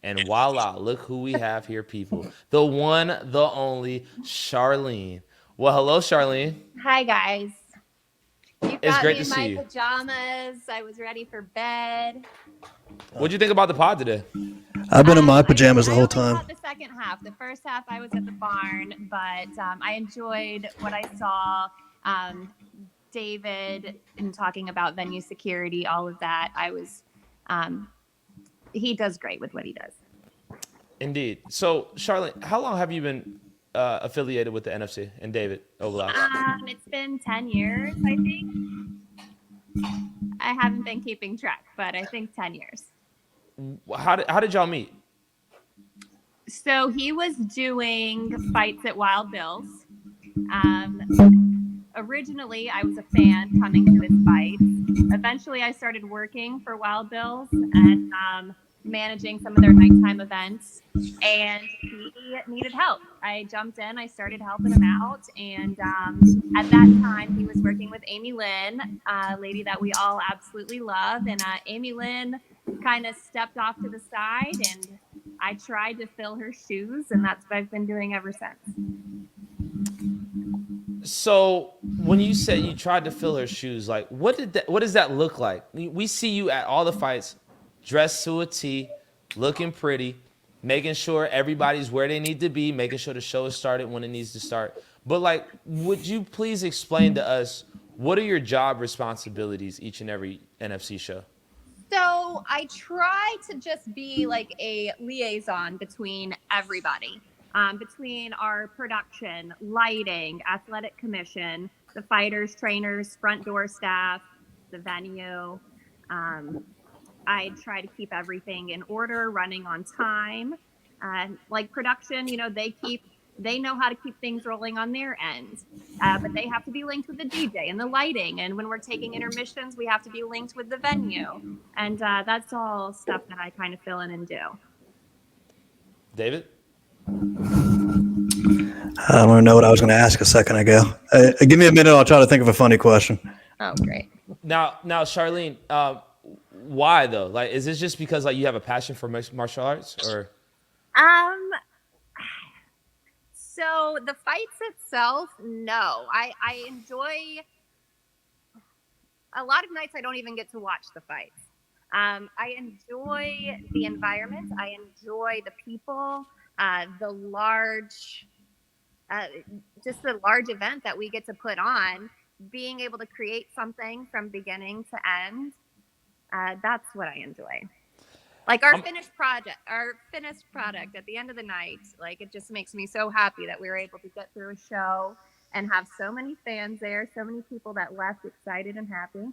And voila, look who we have here, people. The one, the only Charlene. Well, hello, Charlene. Hi, guys. You've It's got great me to in see my you. pajamas. I was ready for bed. What'd you think about the pod today? I've been in my I, pajamas the I whole only time. caught the second half. The first half, I was at the barn, but I enjoyed what I saw. Um, David and talking about venue security, all of that. Um, he does great with what he does. Indeed. So, Charlene, how long have you been affiliated with the NFC and David Overlaps? It's been 10 years, I think. I haven't been keeping track, but I think 10 years. How did y'all meet? So he was doing fights at Wild Bill's. Originally, I was a fan coming to his fights. Eventually, I started working for Wild Bill's and managing some of their nighttime events. And he needed help. I jumped in. I started helping him out. And at that time, he was working with Amy Lynn, a lady that we all absolutely love. And Amy Lynn kind of stepped off to the side, and I tried to fill her shoes, and that's what I've been doing ever since. So, when you said you tried to fill her shoes, like what does that look like? We see you at all the fights, dressed to a T, looking pretty, making sure everybody's where they need to be, making sure the show is started when it needs to start. But like, would you please explain to us what are your job responsibilities each and every NFC show? So I try to just be like a liaison between everybody, between our production, lighting, athletic commission, the fighters, trainers, front door staff, the venue. Um, I try to keep everything in order, running on time. Like production, they know how to keep things rolling on their end, but they have to be linked with the DJ and the lighting. And when we're taking intermissions, we have to be linked with the venue. And that's all stuff that I kind of fill in and do. David? I don't know what I was going to ask a second ago. Give me a minute. I'll try to think of a funny question. Oh, great. Now, Charlene, why though? Like, is this just because like you have a passion for martial arts, or? Um, so the fights itself, no. I enjoy a lot of nights I don't even get to watch the fights. I enjoy the environment. I enjoy the people, the large, just the large event that we get to put on. Being able to create something from beginning to end, that's what I enjoy. Like our finished product at the end of the night, like it just makes me so happy that we were able to get through a show and have so many fans there, so many people that left excited and happy.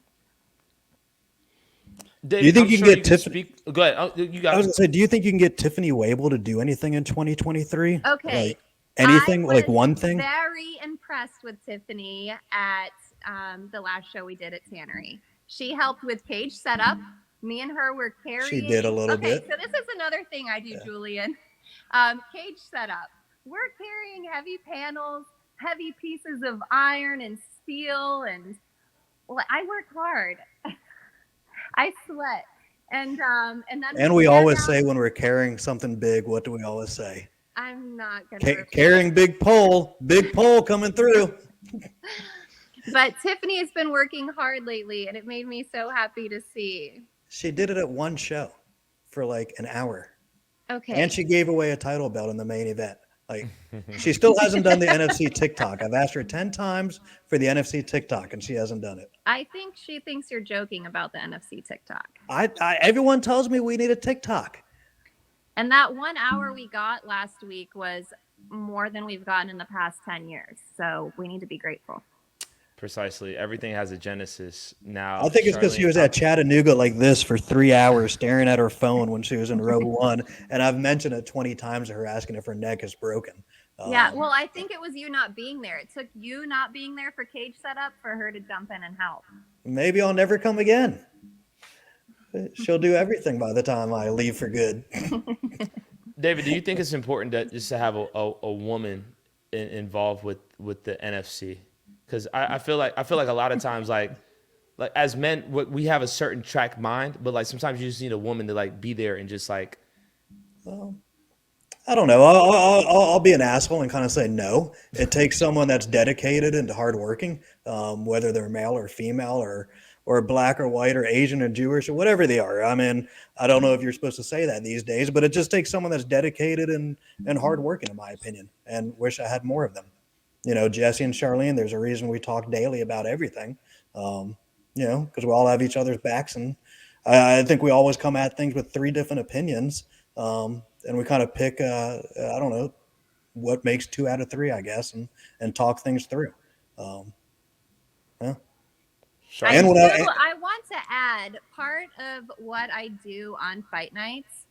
David, Do you think I'm you can sure get can Tiffany? speak. Go ahead. Oh, you got I was it. going to say, do you think you can get Tiffany Wable to do anything in 2023? Okay. Like anything, I like was one thing? very impressed with Tiffany at the last show we did at Tannery. She helped with cage setup. Me and her were carrying. She did a little bit. Okay, so this is another thing I do, Julien. Cage setup. We're carrying heavy panels, heavy pieces of iron and steel, and well, I work hard. I sweat, and then And we always say when we're carrying something big, what do we always say? I'm not gonna Carrying big pole coming through. But Tiffany has been working hard lately, and it made me so happy to see. She did it at one show for like an hour. Okay. And she gave away a title belt in the main event. Like, she still hasn't done the NFC TikTok. I've asked her 10 times for the NFC TikTok, and she hasn't done it. I think she thinks you're joking about the NFC TikTok. Everyone tells me we need a TikTok. And that 1 hour we got last week was more than we've gotten in the past 10 years. So we need to be grateful. Precisely. Everything has a genesis now. I think it's because she was at Chattanooga like this for 3 hours staring at her phone when she was in row one. And I've mentioned it 20 times to her asking if her neck is broken. Yeah, well, I think it was you not being there. It took you not being there for cage setup for her to jump in and help. Maybe I'll never come again. She'll do everything by the time I leave for good. David, do you think it's important that just to have a woman involved with the NFC? Because I feel like a lot of times like as men we have a certain track mind, but like sometimes you just need a woman to like be there and just like I don't know. I'll be an asshole and kind of say no. It takes someone that's dedicated and hardworking, whether they're male or female or black or white or Asian or Jewish or whatever they are. I mean, I don't know if you're supposed to say that these days, but it just takes someone that's dedicated and hardworking, in my opinion. And wish I had more of them. Jesse and Charlene. There's a reason we talk daily about everything. Um, because we all have each other's backs, and I think we always come at things with three different opinions. And we kind of pick, I don't know, what makes two out of three, I guess, and talk things through. Um, yeah. I And Charlene. when I, I want to add part of what I do on fight nights.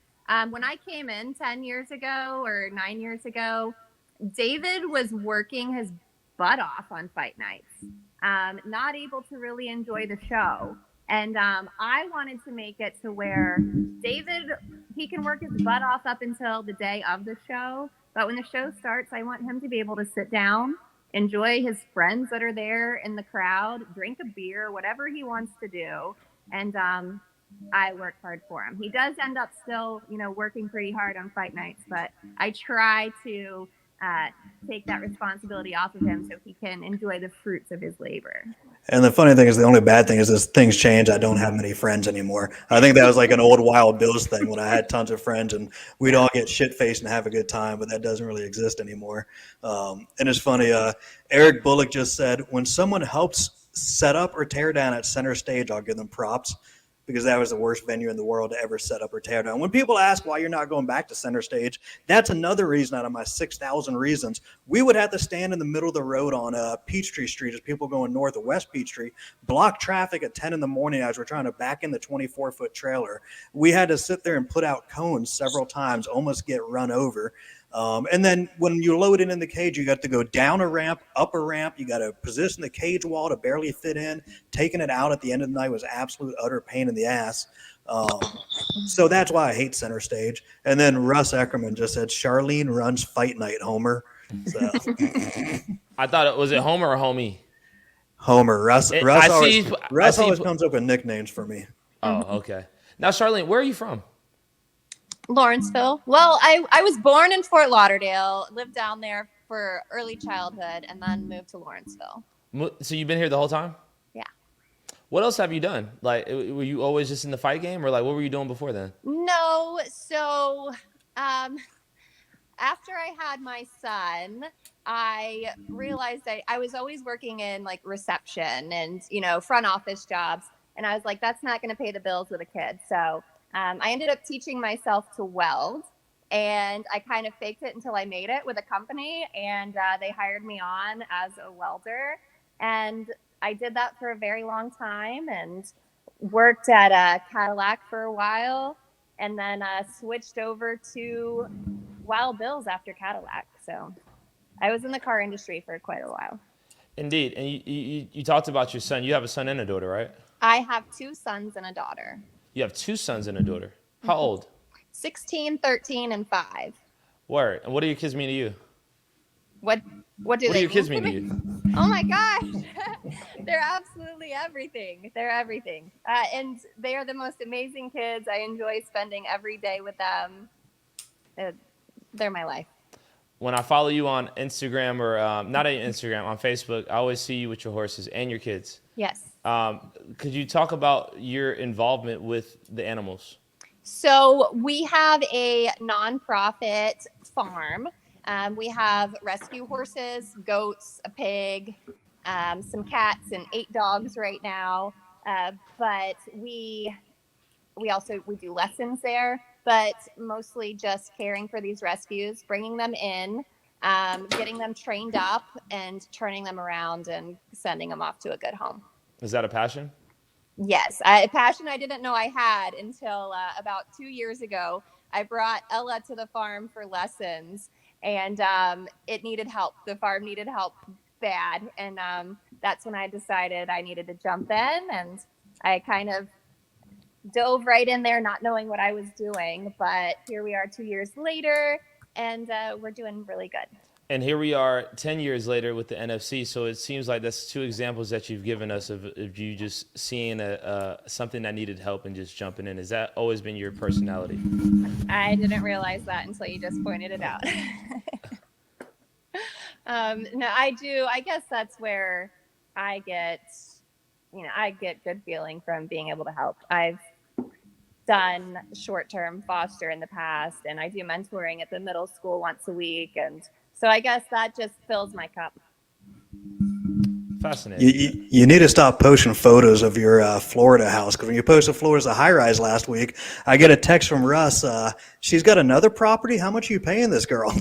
When I came in 10 years ago or 9 years ago, David was working his butt off on fight nights, not able to really enjoy the show. And I wanted to make it to where David, he can work his butt off up until the day of the show. But when the show starts, I want him to be able to sit down, enjoy his friends that are there in the crowd, drink a beer, whatever he wants to do. And I work hard for him. He does end up still, working pretty hard on fight nights, but I try to take that responsibility off of him so he can enjoy the fruits of his labor. and the funny thing is, the only bad thing is as things change, I don't have many friends anymore. I think that was like an old Wild Bills thing when I had tons of friends and we'd all get shit faced and have a good time, but that doesn't really exist anymore. And it's funny, Eric Bullock just said, when someone helps set up or tear down at center stage, I'll give them props because that was the worst venue in the world to ever set up or tear down. When people ask why you're not going back to center stage, that's another reason out of my 6,000 reasons. We would have to stand in the middle of the road on Peachtree Street as people going north of West Peachtree, block traffic at 10 in the morning as we're trying to back in the 24-foot trailer. We had to sit there and put out cones several times, almost get run over. And then when you load it in the cage, you got to go down a ramp, up a ramp. You got to position the cage wall to barely fit in. Taking it out at the end of the night was absolute utter pain in the ass. So that's why I hate center stage. And then Russ Eckerman just said, Charlene runs fight night, Homer. So I thought it was it Homer or Homie? Homer. Russ I always, see. Russ always comes up with nicknames for me. Oh, okay. Now, Charlene, where are you from? Lawrenceville. Well, I was born in Fort Lauderdale, lived down there for early childhood, and then moved to Lawrenceville. So you've been here the whole time? Yeah. What else have you done? Like, were you always just in the fight game, or like, what were you doing before then? No, so after I had my son, I realized I was always working in like reception and, front office jobs. And I was like, that's not going to pay the bills with a kid. So I ended up teaching myself to weld, and I kind of faked it until I made it with a company, and they hired me on as a welder. And I did that for a very long time and worked at a Cadillac for a while, and then switched over to Wild Bills after Cadillac. So I was in the car industry for quite a while. Indeed. And you talked about your son. You have a son and a daughter, right? I have 2 sons and a daughter. You have 2 sons and a daughter. How old? 16, 13, and 5. Word. And what do your kids mean to you? What do What do they your kids mean mean to to me? you? Oh my gosh. They're absolutely everything. They're everything. And they are the most amazing kids. I enjoy spending every day with them. They're my life. When I follow you on Instagram or not on Instagram, on Facebook, I always see you with your horses and your kids. Yes. Could you talk about your involvement with the animals? So we have a nonprofit farm. We have rescue horses, goats, a pig, some cats, and 8 dogs right now. But we do lessons there, but mostly just caring for these rescues, bringing them in, getting them trained up, and turning them around and sending them off to a good home. Is that a passion? Yes, a passion I didn't know I had until about 2 years ago. I brought Ella to the farm for lessons, and it needed help. The farm needed help bad, and that's when I decided I needed to jump in, and I kind of dove right in there, not knowing what I was doing. But here we are 2 years later, and we're doing really good. And here we are 10 years later with the NFC. So it seems like that's two examples that you've given us of you just seeing something that needed help and just jumping in. Has that always been your personality? I didn't realize that until you just pointed it out. No, I do. I guess that's where I get, I get good feeling from being able to help. I've done short-term foster in the past, and I do mentoring at the middle school once a week. And so I guess that just fills my cup. Fascinating. You need to stop posting photos of your Florida house, because when you posted Florida's high-rise last week, I get a text from Russ. She's got another property. How much are you paying this girl?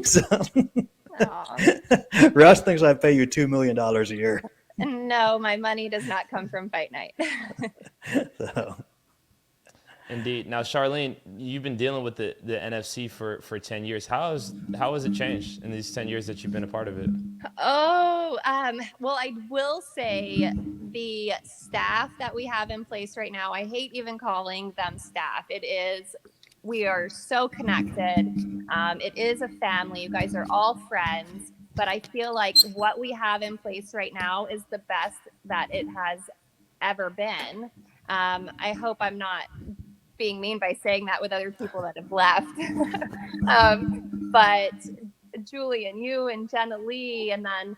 So, Russ thinks I pay you $2 million a year. No, my money does not come from fight night. So. Indeed. Now, Charlene, you've been dealing with the NFC for 10 years. How has it changed in these 10 years that you've been a part of it? Oh, well, I will say the staff that we have in place right now, I hate even calling them staff. We are so connected. It is a family. You guys are all friends. But I feel like what we have in place right now is the best that it has ever been. I hope I'm not being mean by saying that with other people that have left. But Julien, you and Jenna Lee, and then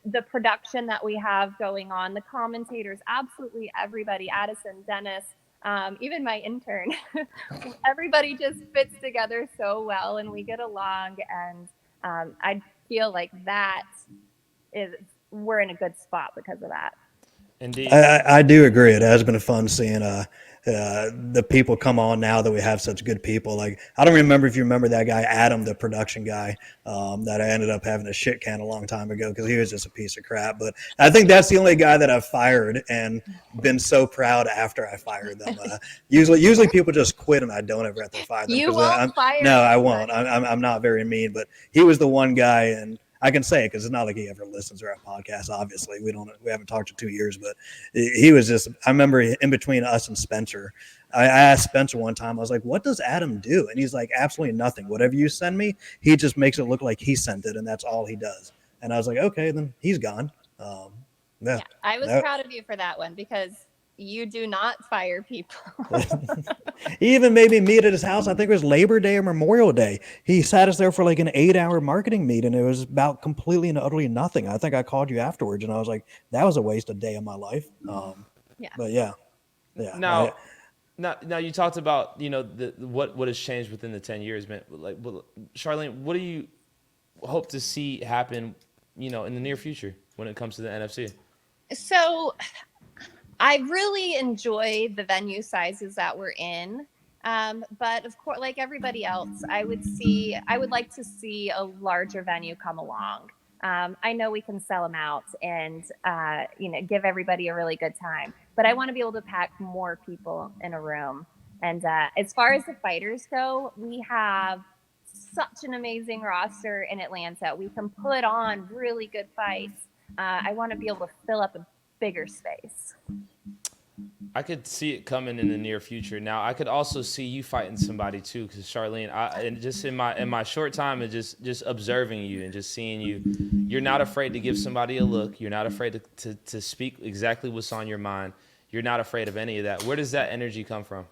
the production that we have going on, the commentators, absolutely everybody, Addison, Dennis, even my intern, everybody just fits together so well and we get along. And I feel like we're in a good spot because of that. Indeed. I do agree. It has been fun seeing the people come on now that we have such good people. Like, I don't remember if you remember that guy, Adam, the production guy, that I ended up having a shit can a long time ago because he was just a piece of crap. But I think that's the only guy that I've fired and been so proud after I fired them. Usually people just quit and I don't ever have to fire them. You won't fire No, I me, won't. I'm not very mean, but he was the one guy, and I can say it because it's not like he ever listens to our podcast. Obviously, we haven't talked in 2 years, but he was just. I remember in between us and Spencer, I asked Spencer one time. I was like, "What does Adam do?" And he's like, "Absolutely nothing. Whatever you send me, he just makes it look like he sent it, and that's all he does." And I was like, "Okay, then he's gone." Yeah, I was proud of you for that one because you do not fire people. He even made me meet at his house. I think it was Labor Day or Memorial Day. He sat us there for like an 8-hour marketing meeting. It was about completely and utterly nothing. I think I called you afterwards and I was like, that was a waste of a day of my life. Yeah. But yeah. Now you talked about, what has changed within the 10 years, man. Like, Charlene, what do you hope to see happen, in the near future when it comes to the NFC? So I really enjoy the venue sizes that we're in. But of course, like everybody else, I would like to see a larger venue come along. I know we can sell them out and, give everybody a really good time, but I want to be able to pack more people in a room. And as far as the fighters go, we have such an amazing roster in Atlanta. We can put on really good fights. I want to be able to fill up a bigger space. I could see it coming in the near future. Now, I could also see you fighting somebody too, because Charlene, and just in my short time and just observing you and just seeing you, you're not afraid to give somebody a look. You're not afraid to speak exactly what's on your mind. You're not afraid of any of that. Where does that energy come from?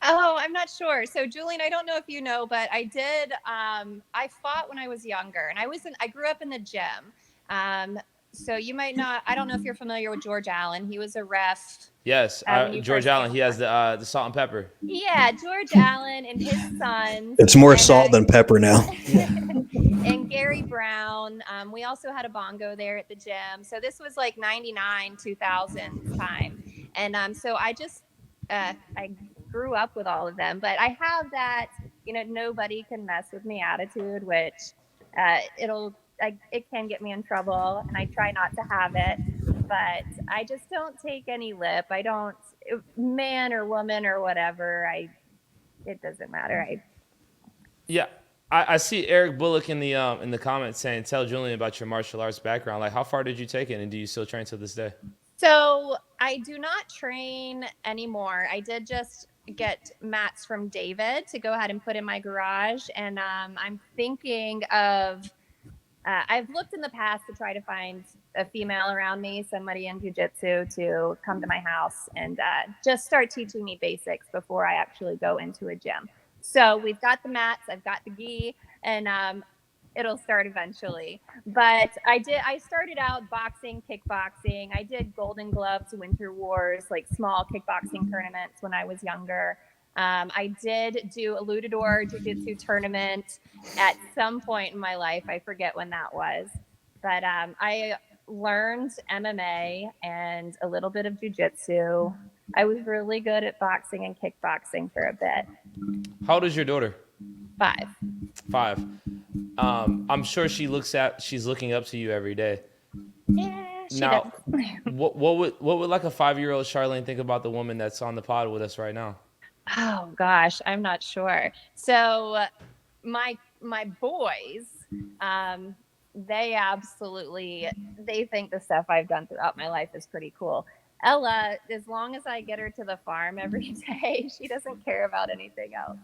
Oh, I'm not sure. So, Julien, I don't know if you know, but I did. I fought when I was younger, and I grew up in the gym. So you might not. I don't know if you're familiar with George Allen. He was a ref. Yes, George Allen. He has the salt and pepper. Yeah, George Allen and his sons. It's more salt than pepper now. And Gary Brown. We also had a bongo there at the gym. So this was like 99, 2000 time. And so I just I grew up with all of them. But I have that, nobody can mess with me attitude, which it can get me in trouble, and I try not to have it, but I just don't take any lip. I don't, man or woman or whatever. It doesn't matter. Yeah. I see Eric Bullock in the comments saying, tell Julien about your martial arts background. Like, how far did you take it, and do you still train to this day? So I do not train anymore. I did just get mats from David to go ahead and put in my garage. And I'm thinking of, I've looked in the past to try to find a female around me, somebody in jiu-jitsu, to come to my house and just start teaching me basics before I actually go into a gym. So we've got the mats, I've got the gi, and it'll start eventually. But I started out boxing, kickboxing. I did Golden Gloves, Winter Wars, like small kickboxing tournaments when I was younger. I did do a Luchador Jiu-Jitsu tournament at some point in my life. I forget when that was. But I learned MMA and a little bit of Jiu-Jitsu. I was really good at boxing and kickboxing for a bit. How old is your daughter? 5. 5. I'm sure she's looking up to you every day. Yeah, she Now, does. what would like a 5-year-old Charlene think about the woman that's on the pod with us right now? Oh gosh, I'm not sure. So my boys, they think the stuff I've done throughout my life is pretty cool. Ella, as long as I get her to the farm every day, she doesn't care about anything else.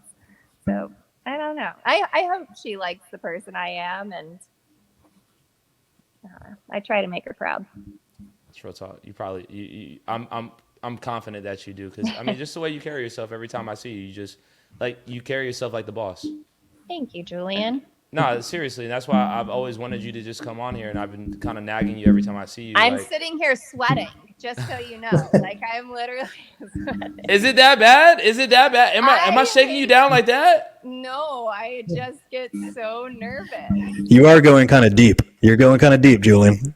So I don't know. I hope she likes the person I am, and I try to make her proud. It's real talk. You probably I'm confident that you do, because I mean, just the way you carry yourself every time I see you, you just you carry yourself like the boss. Thank you, Julien. No, seriously, and that's why I've always wanted you to just come on here, and I've been kind of nagging you every time I see you. I'm sitting here sweating, just so you know. Like, I'm literally sweating. Is it that bad? Is it that bad? Am I shaking you down like that? No, I just get so nervous. You are going kind of deep. You're going kind of deep, Julien.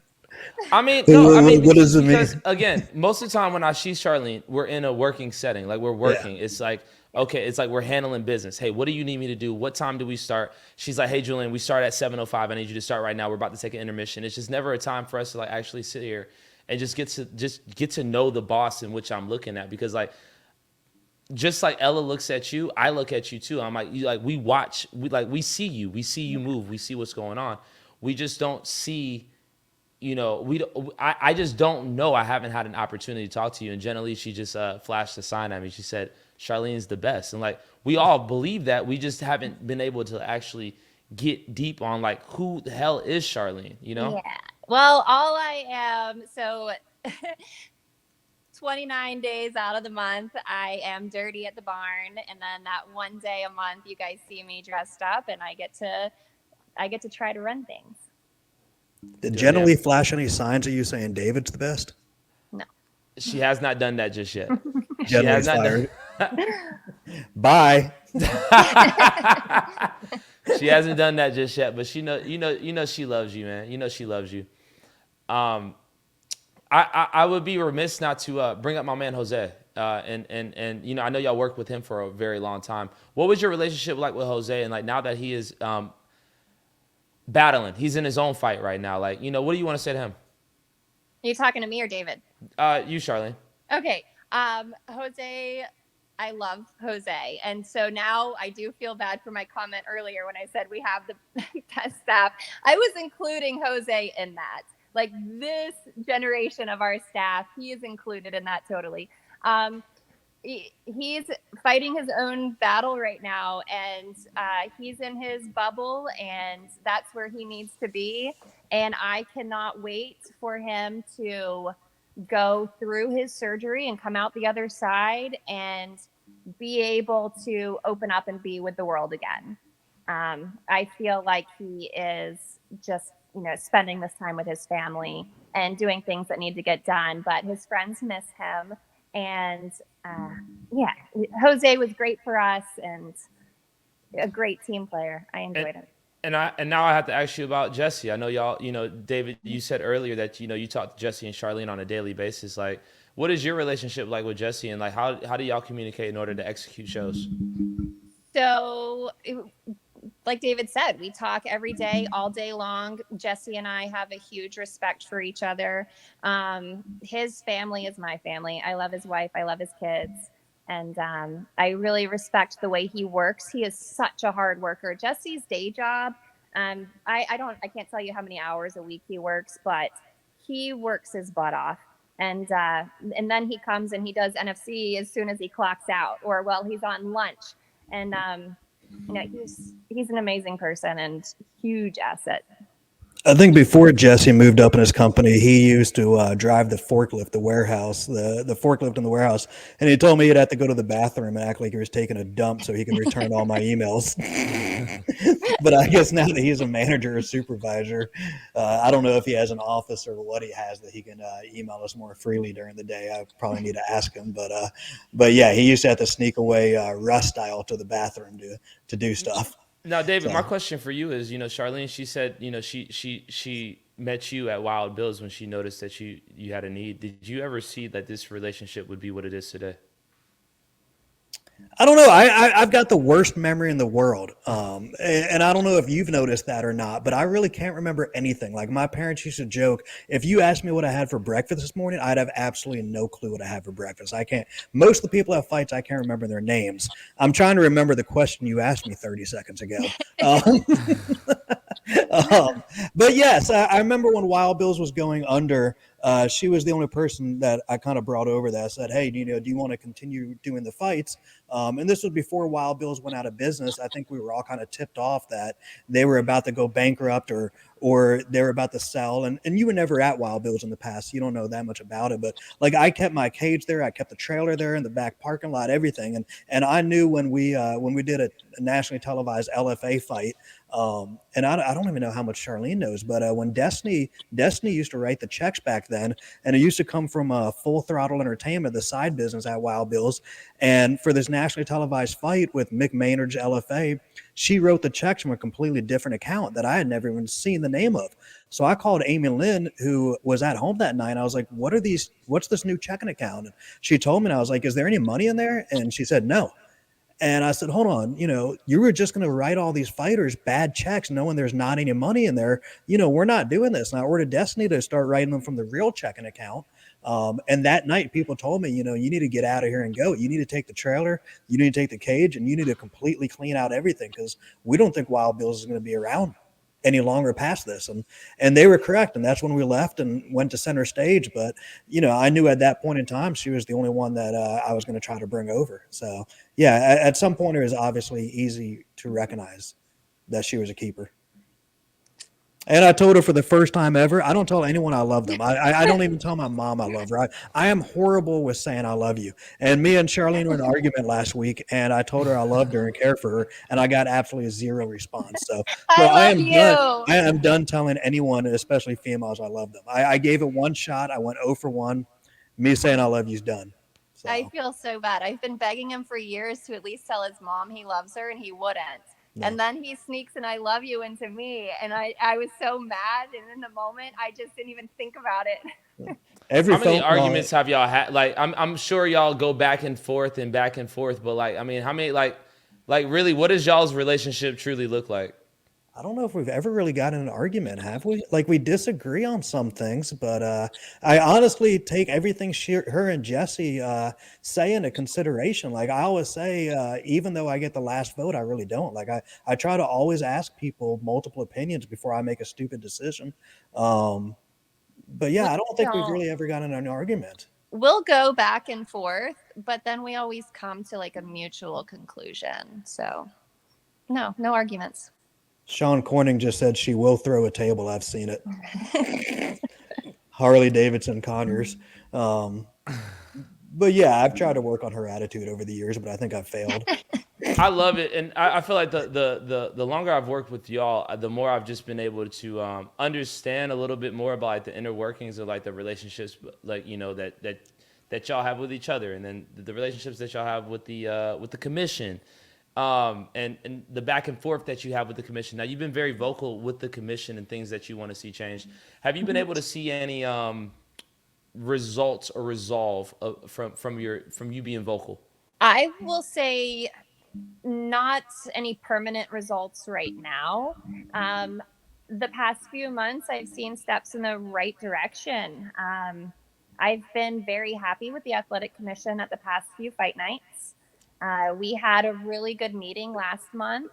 I mean, no, I mean, what does it mean? Because again, most of the time when I see Charlene, we're in a working setting, like we're working. Yeah. It's like, okay, it's like we're handling business. Hey, what do you need me to do? What time do we start? She's like, hey, Julien, we start at 7:05. I need you to start right now. We're about to take an intermission. It's just never a time for us to like actually sit here and just get to know the boss in which I'm looking at, because like, just like Ella looks at you, I look at you too. I'm like, we watch, we see you move, we see what's going on. We just don't see. I just don't know. I haven't had an opportunity to talk to you. And generally, she just flashed a sign at me. She said, Charlene's the best. And like, we all believe that. We just haven't been able to actually get deep on like, who the hell is Charlene, Yeah. Well, all I am, so 29 days out of the month, I am dirty at the barn. And then that one day a month, you guys see me dressed up, and I get to try to run things. Did Jenna Lee flash any signs of you saying David's the best? No. She has not done that just yet. Jenna Lee's fired. Bye. She hasn't done that just yet, but she she loves you, man. You know she loves you. I would be remiss not to bring up my man Jose. And I know y'all worked with him for a very long time. What was your relationship like with Jose? And like now that he is battling, he's in his own fight right now. Like, what do you want to say to him? Are you talking to me or David? You, Charlene. Okay. Jose, I love Jose. And so now I do feel bad for my comment earlier when I said we have the best staff. I was including Jose in that. Like, this generation of our staff, he is included in that totally. He's fighting his own battle right now, and he's in his bubble, and that's where he needs to be. And I cannot wait for him to go through his surgery and come out the other side and be able to open up and be with the world again. I feel like he is just, spending this time with his family and doing things that need to get done, but his friends miss him. And Jose was great for us and a great team player. I enjoyed it. And now I have to ask you about Jesse. I know y'all, David, you said earlier that, you talk to Jesse and Charlene on a daily basis. Like, what is your relationship like with Jesse, and like, how do y'all communicate in order to execute shows? So, like David said, we talk every day, all day long. Jesse and I have a huge respect for each other. His family is my family. I love his wife. I love his kids. And I really respect the way he works. He is such a hard worker. Jesse's day job, I can't tell you how many hours a week he works, but he works his butt off. And then he comes and he does NFC as soon as he clocks out, or while he's on lunch. And he's an amazing person and huge asset. I think before Jesse moved up in his company, he used to drive the forklift, the forklift in the warehouse. And he told me he'd have to go to the bathroom and act like he was taking a dump so he could return all my emails. But I guess now that he's a manager or supervisor, I don't know if he has an office or what he has that he can email us more freely during the day. I probably need to ask him. But yeah, he used to have to sneak away Russ style to the bathroom to do stuff. Now, David, So. my question for you is, Charlene, she said, she met you at Wild Bill's when she noticed that you had a need. Did you ever see that this relationship would be what it is today? I don't know. I've got the worst memory in the world. And I don't know if you've noticed that or not, but I really can't remember anything. Like my parents used to joke, if you asked me what I had for breakfast this morning, I'd have absolutely no clue what I had for breakfast. I can't. Most of the people have fights, I can't remember their names. I'm trying to remember the question you asked me 30 seconds ago. But yes, I remember when Wild Bill's was going under. She was the only person that I kind of brought over that said, hey, do you want to continue doing the fights? And this was before Wild Bill's went out of business. I think we were all kind of tipped off that they were about to go bankrupt or they were about to sell. And you were never at Wild Bill's in the past. You don't know that much about it. But like I kept my cage there. I kept the trailer there in the back parking lot, everything. And I knew when we did a nationally televised LFA fight, and I don't even know how much Charlene knows, but when Destiny used to write the checks back then, and it used to come from Full Throttle Entertainment, the side business at Wild Bill's. And for this nationally televised fight with Mick Maynard's LFA, she wrote the checks from a completely different account that I had never even seen the name of. So I called Amy Lynn, who was at home that night. I was like, what's this new checking account? And she told me, and I was like, is there any money in there? And she said, no. And I said, hold on, you were just going to write all these fighters bad checks knowing there's not any money in there. We're not doing this. And I ordered Destiny to start writing them from the real checking account. And that night people told me, you need to get out of here and go. You need to take the trailer, you need to take the cage, and you need to completely clean out everything because we don't think Wild Bill's is going to be around any longer past this. And they were correct. And that's when we left and went to center stage. But, I knew at that point in time, she was the only one that I was going to try to bring over. So yeah, at some point it was obviously easy to recognize that she was a keeper. And I told her for the first time ever, I don't tell anyone I love them. I don't even tell my mom I love her. I am horrible with saying I love you. And me and Charlene were in an argument last week, and I told her I loved her and cared for her, and I got absolutely zero response. So I am done telling anyone, especially females, I love them. I gave it one shot. I went 0 for 1. Me saying I love you is done. So. I feel so bad. I've been begging him for years to at least tell his mom he loves her, and he wouldn't. Yeah. And then he sneaks an I love you into me. And I was so mad. And in the moment, I just didn't even think about it. How many arguments have y'all had? Like, I'm sure y'all go back and forth. But like, I mean, how many, like really, what does y'all's relationship truly look like? I don't know if we've ever really gotten in an argument, have we? Like, we disagree on some things, but I honestly take everything her and Jesse say into consideration. Like, I always say, even though I get the last vote, I really don't. Like, I try to always ask people multiple opinions before I make a stupid decision. But yeah, I don't think we've really ever gotten in an argument. We'll go back and forth, but then we always come to like a mutual conclusion. So no arguments. Sean Corning just said she will throw a table. I've seen it. Harley Davidson Conyers. But yeah, I've tried to work on her attitude over the years, but I think I've failed. I love it. And I feel like the longer I've worked with y'all, the more I've just been able to understand a little bit more about like the inner workings of like the relationships, like, that y'all have with each other. And then the relationships that y'all have with the commission. And the back and forth that you have with the commission. Now, you've been very vocal with the commission and things that you want to see changed. Have you been able to see any results or resolve from you being vocal? I will say not any permanent results right now. The past few months, I've seen steps in the right direction. I've been very happy with the athletic commission at the past few fight nights. We had a really good meeting last month.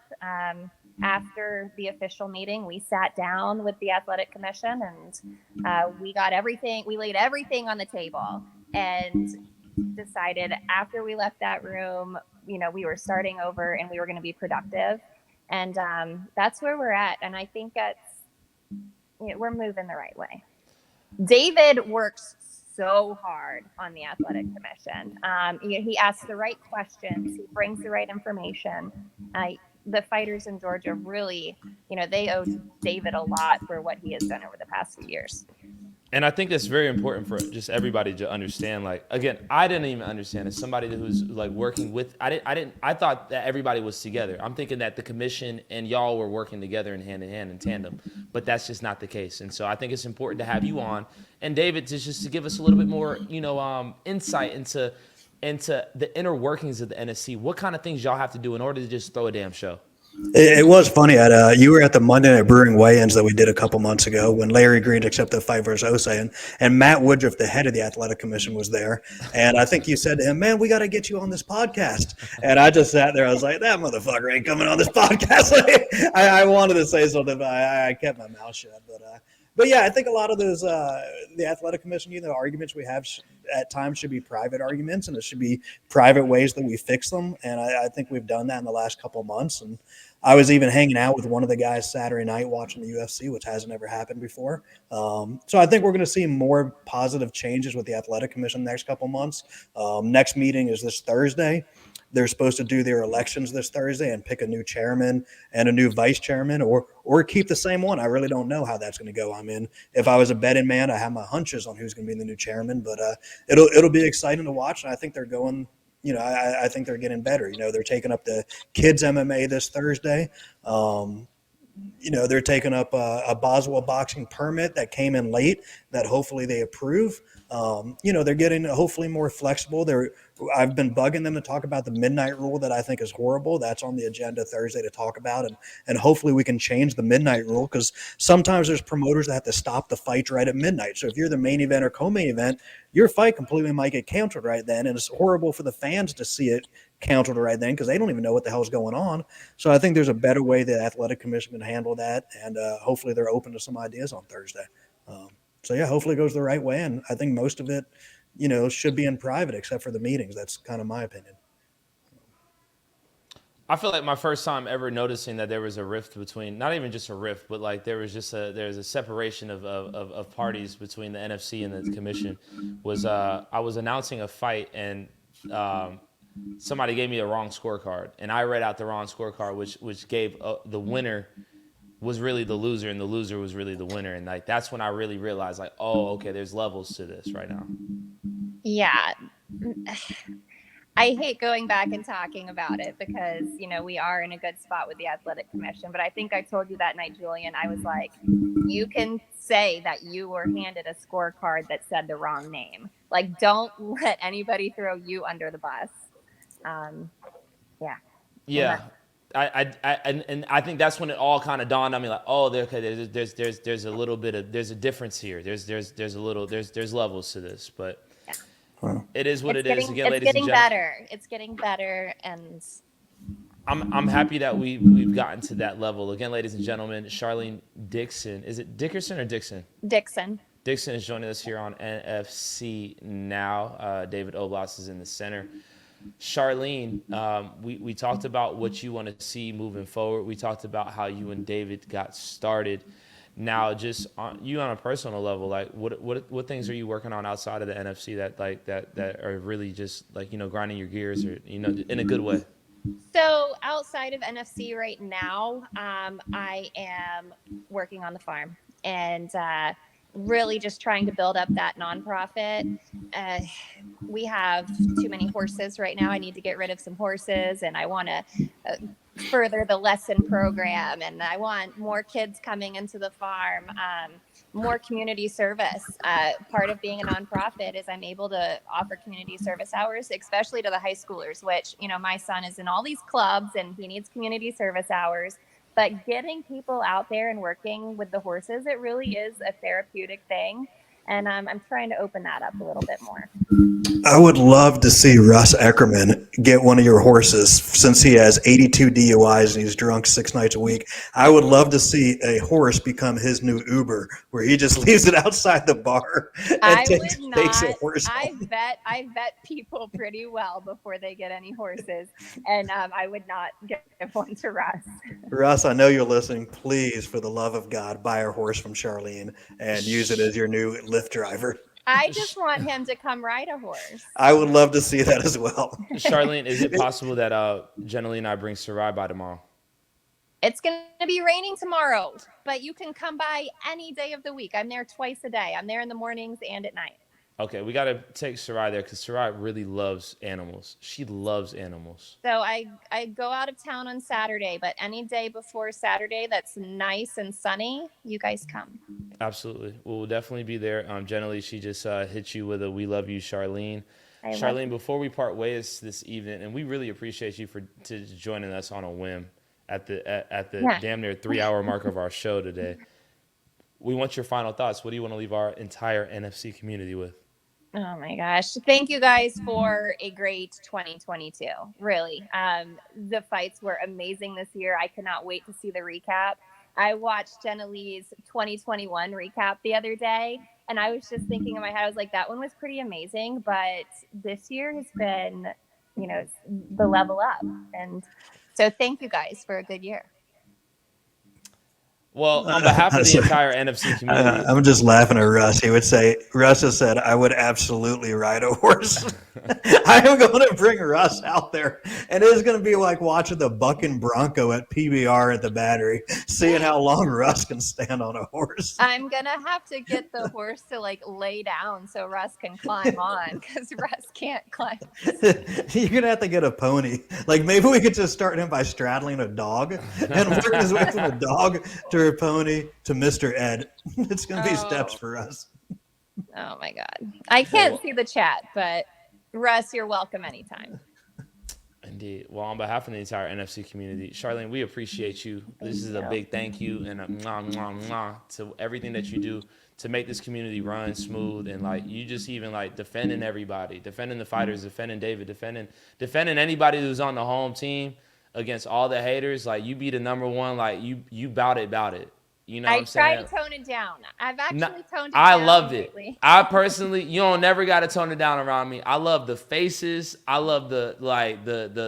after the official meeting, we sat down with the athletic commission and we laid everything on the table and decided after we left that room, we were starting over and we were going to be productive. And that's where we're at. And I think we're moving the right way. David works so hard on the athletic commission. He asks the right questions. He brings the right information. The fighters in Georgia really, they owe David a lot for what he has done over the past few years. And I think that's very important for just everybody to understand. Like, again, I didn't even understand. As somebody who's like working with, I thought that everybody was together. I'm thinking that the commission and y'all were working together in hand in tandem, but that's just not the case. And so I think it's important to have you on and David to give us a little bit more, insight into the inner workings of the NFC. What kind of things y'all have to do in order to just throw a damn show? It was funny. You were at the Monday Night Brewing weigh-ins that we did a couple months ago when Larry Green accepted the fight versus Osei, and Matt Woodruff, the head of the athletic commission, was there. And I think you said to him, "Man, we got to get you on this podcast." And I just sat there. I was like, "That motherfucker ain't coming on this podcast." I wanted to say something, but I kept my mouth shut. But yeah, I think a lot of those the athletic commission, arguments we have at times should be private arguments, and it should be private ways that we fix them. And I think we've done that in the last couple of months. And I was even hanging out with one of the guys Saturday night watching the UFC, which hasn't ever happened before. So I think we're going to see more positive changes with the athletic commission the next couple of months. Next meeting is this Thursday. They're supposed to do their elections this Thursday and pick a new chairman and a new vice chairman or keep the same one. I really don't know how that's going to go. I mean, if I was a betting man, I have my hunches on who's going to be the new chairman, but it'll be exciting to watch. And I think they're going, I think they're getting better. They're taking up the kids MMA this Thursday. They're taking up a Boswell boxing permit that came in late that hopefully they approve. They're getting hopefully more flexible. I've been bugging them to talk about the midnight rule that I think is horrible. That's on the agenda Thursday to talk about. And hopefully we can change the midnight rule, because sometimes there's promoters that have to stop the fight right at midnight. So if you're the main event or co-main event, your fight completely might get canceled right then. And it's horrible for the fans to see it canceled right then because they don't even know what the hell's going on. So I think there's a better way the athletic commission can handle that. And hopefully they're open to some ideas on Thursday. So yeah, hopefully it goes the right way. And I think most of it, should be in private except for the meetings. That's kind of my opinion. I feel like my first time ever noticing that there was a rift between, not even just a rift, but like there's a separation of parties between the NFC and the commission was I was announcing a fight and somebody gave me a wrong scorecard and I read out the wrong scorecard, which gave the winner was really the loser and the loser was really the winner. And like, that's when I really realized like, oh, okay, there's levels to this right now. Yeah. I hate going back and talking about it because, we are in a good spot with the athletic commission. But I think I told you that night, Julien, I was like, you can say that you were handed a scorecard that said the wrong name. Like, don't let anybody throw you under the bus. Yeah. Yeah. I think that's when it all kind of dawned on me, like, oh, there's a little bit of, there's a difference here. There's levels to this, but it is what it is. Again, ladies and gentlemen, it's getting better, and I'm happy that we've gotten to that level. Again, ladies and gentlemen, Charlene Dickson, is it Dickerson or Dickson? Dickson is joining us here on NFC Now. David Oblas is in the center. Charlene, we talked about what you want to see moving forward. We talked about how you and David got started. Now, just you on a personal level, like what things are you working on outside of the NFC that are really just like, grinding your gears or, in a good way? So outside of NFC right now, I am working on the farm and really just trying to build up that nonprofit. We have too many horses right now. I need to get rid of some horses, and I want to further the lesson program, and I want more kids coming into the farm, more community service. Part of being a nonprofit is I'm able to offer community service hours, especially to the high schoolers, which, my son is in all these clubs and he needs community service hours. But getting people out there and working with the horses, it really is a therapeutic thing. And I'm trying to open that up a little bit more. I would love to see Russ Eckerman get one of your horses since he has 82 DUIs and he's drunk 6 nights a week. I would love to see a horse become his new Uber where he just leaves it outside the bar and I takes would a not. horse I home. vet people pretty well before they get any horses, and I would not give one to Russ. Russ, I know you're listening. Please, for the love of God, buy a horse from Charlene and use it as your new Lyft driver. I just want him to come ride a horse. I would love to see that as well. Charlene, is it possible that Jenny and I bring Sarai by tomorrow? It's going to be raining tomorrow, but you can come by any day of the week. I'm there twice a day. I'm there in the mornings and at night. Okay, we got to take Sarai there because Sarai really loves animals. She loves animals. So I go out of town on Saturday, but any day before Saturday that's nice and sunny, you guys come. Absolutely. We'll definitely be there. Generally, she just hit you with a "We love you, Charlene." Charlene, before we part ways this evening, and we really appreciate you for joining us on a whim at the damn near 3-hour mark of our show today. We want your final thoughts. What do you want to leave our entire NFC community with? Oh my gosh. Thank you guys for a great 2022. Really. The fights were amazing this year. I cannot wait to see the recap. I watched Jenna Lee's 2021 recap the other day, and I was just thinking in my head, I was like, that one was pretty amazing, but this year has been, the level up. And so thank you guys for a good year. Well, on behalf of the entire NFC community, I'm just laughing at Russ. He would say, Russ has said, I would absolutely ride a horse. I am going to bring Russ out there, and it is going to be like watching the Bucking Bronco at PBR at the Battery, seeing how long Russ can stand on a horse. I'm going to have to get the horse to lay down so Russ can climb on, because Russ can't climb. You're going to have to get a pony. Like maybe we could just start him by straddling a dog and work his way from a dog to a pony to Mr. Ed. It's going to be steps for us. Oh my God. I can't see the chat, but Russ, you're welcome anytime. Indeed. Well, on behalf of the entire NFC community, Charlene, we appreciate you. This is a big thank you and a mwah, mwah, mwah to everything that you do to make this community run smooth. And you just even defending everybody, defending the fighters, defending David, defending anybody who's on the home team against all the haters. You be the number one, you bout it. You know what I'm saying? I try to tone it down. I've actually toned it down. I loved lately. it. I personally, you don't never got to tone it down around me. I love the faces. I love the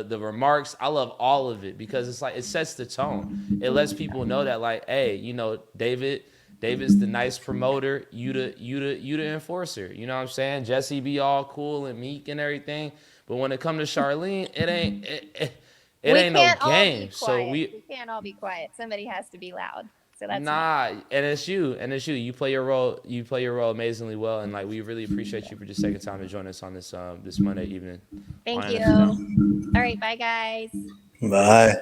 the remarks. I love all of it because it's it sets the tone. It lets people know that hey, David's the nice promoter. You the enforcer. You know what I'm saying? Jesse be all cool and meek and everything. But when it comes to Charlene, it ain't no game. So we can't all be quiet. Somebody has to be loud. So that's and it's you. You play your role. You play your role amazingly well, and we really appreciate you for just taking time to join us on this Monday evening. Thank you. All right, bye guys. Bye.